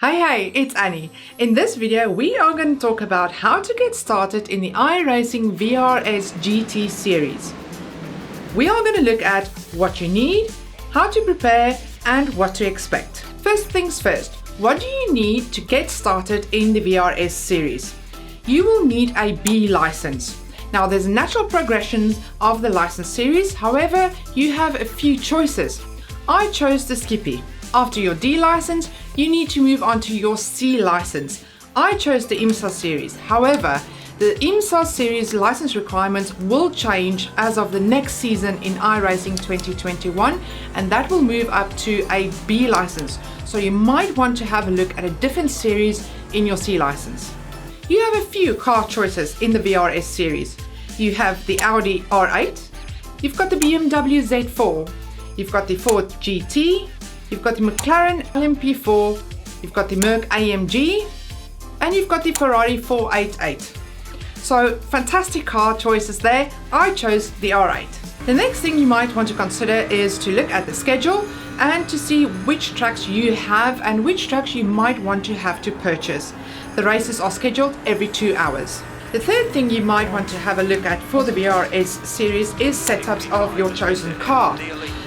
Hey, it's Annie. In this video, we are going to talk about how to get started in the iRacing VRS GT series. We are going to look at what you need, how to prepare, and what to expect. First things first, what do you need to get started in the VRS series? You will need a B license. Now, there's natural progressions of the license series, however, you have a few choices. I chose the Skippy. After your D license, you need to move on to your C license. I chose the IMSA series. However, the IMSA series license requirements will change as of the next season in iRacing 2021, and that will move up to a B license. So you might want to have a look at a different series in your C license. You have a few car choices in the VRS series. You have the Audi R8, you've got the BMW Z4, you've got the Ford GT, you've got the McLaren LMP4, you've got the Merc AMG, and you've got the Ferrari 488. So fantastic car choices there. I chose the R8. The next thing you might want to consider is to look at the schedule and to see which tracks you have and which tracks you might want to have to purchase. The races are scheduled every 2 hours. The third thing you might want to have a look at for the VRS series is setups of your chosen car.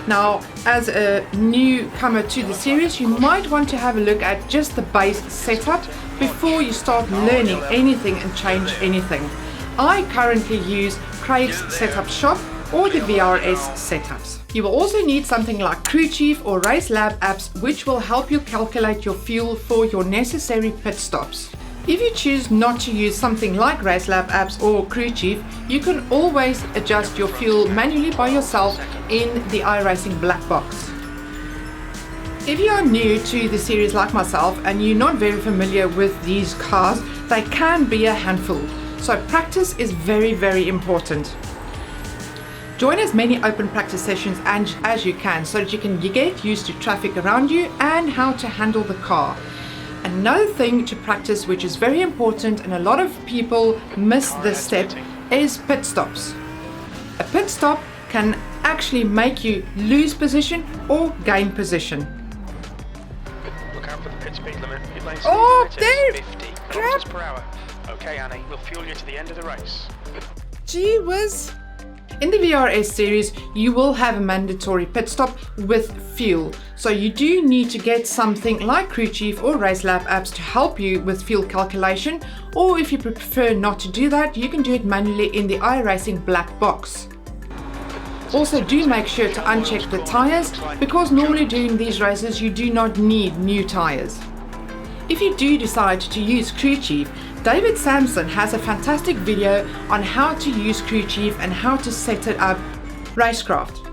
Now, as a newcomer to the series, you might want to have a look at just the base setup before you start learning anything and change anything. I currently use Craig's Setup Shop or the VRS setups. You will also need something like Crew Chief or Race Lab apps, which will help you calculate your fuel for your necessary pit stops. If you choose not to use something like Race Lab apps or Crew Chief, you can always adjust your fuel manually by yourself in the iRacing black box. If you are new to the series like myself and you're not very familiar with these cars, they can be a handful. So practice is very important. Join as many open practice sessions as you can so that you can get used to traffic around you and how to handle the car. Another thing to practice, which is very important and a lot of people miss this step, is pit stops. A pit stop can actually make you lose position or gain position. Look out for the pit speed limit. Pit lane speed there! 50 Crap! kilometers per hour. Okay, Annie, we'll fuel you to the end of the race. Gee whiz! In the VRS series, you will have a mandatory pit stop with fuel. So you do need to get something like Crew Chief or Race Lab apps to help you with fuel calculation, or if you prefer not to do that, you can do it manually in the iRacing black box. Also, do make sure to uncheck the tyres, because normally during these races you do not need new tyres. If you do decide to use Crew Chief, David Sampson has a fantastic video on how to use Crew Chief and how to set it up racecraft.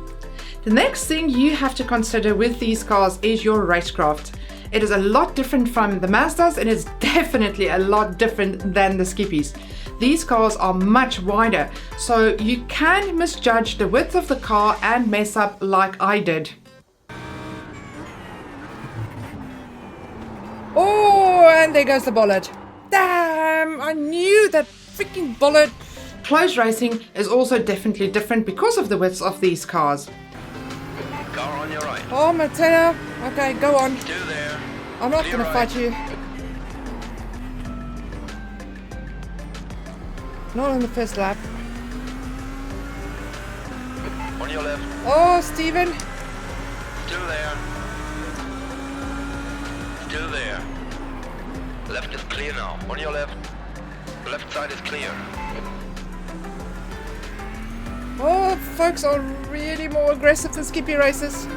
The next thing you have to consider with these cars is your racecraft. It is a lot different from the Mazdas and it's definitely a lot different than the Skippies. These cars are much wider, so you can misjudge the width of the car and mess up like I did. Oh, and there goes the bollard. Damn, I knew that freaking bollard. Close racing is also definitely different because of the widths of these cars. Car on your right. Oh, Matteo. Okay, go on. Do there. I'm not going to fight you. Not on the first lap. On your left. Oh, Stephen. Do there. Do there. Left is clear now. On your left. The left side is clear. Oh, folks are really more aggressive than Skippy races.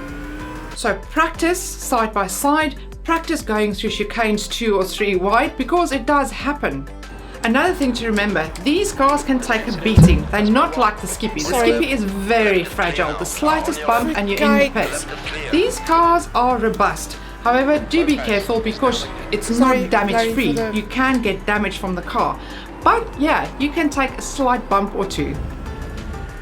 So practice side by side, practice going through chicanes 2 or 3 wide, because it does happen. Another thing to remember, these cars can take a beating. They're not like the Skippy. The Skippy is very fragile. The slightest bump and you're in the pits. These cars are robust. However, do be careful because it's not damage free. You can get damage from the car. But yeah, you can take a slight bump or two.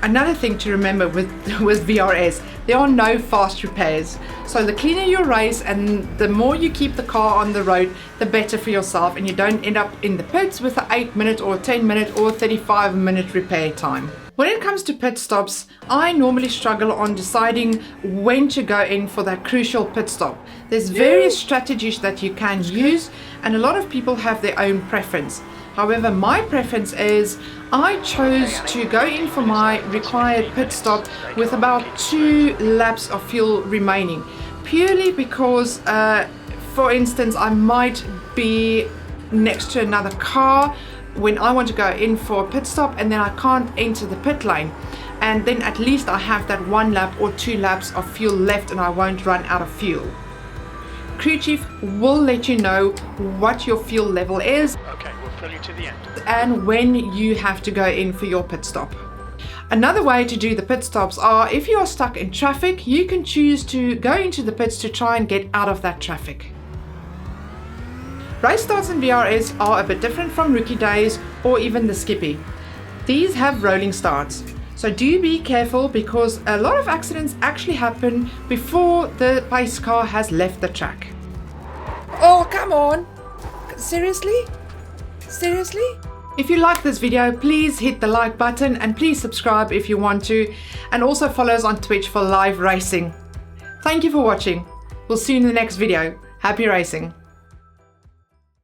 Another thing to remember with VRS, there are no fast repairs. So the cleaner your race and the more you keep the car on the road, the better for yourself, and you don't end up in the pits with an 8-minute or 10-minute or 35-minute repair time. When it comes to pit stops, I normally struggle on deciding when to go in for that crucial pit stop. There's various strategies that you can use, and a lot of people have their own preference. However, my preference is I chose to go in for my required pit stop with about 2 laps of fuel remaining, purely because, for instance, I might be next to another car when I want to go in for a pit stop and then I can't enter the pit lane, and then at least I have that 1 lap or 2 laps of fuel left and I won't run out of fuel. Crew chief will let you know what your fuel level is. Okay, we'll fill you to the end. And when you have to go in for your pit stop. Another way to do the pit stops are if you are stuck in traffic, you can choose to go into the pits to try and get out of that traffic. Race starts in VRS are a bit different from rookie days or even the Skippy. These have rolling starts, so do be careful because a lot of accidents actually happen before the pace car has left the track. Oh, come on! Seriously? Seriously? If you like this video, please hit the like button and please subscribe if you want to, and also follow us on Twitch for live racing. Thank you for watching. We'll see you in the next video. Happy racing!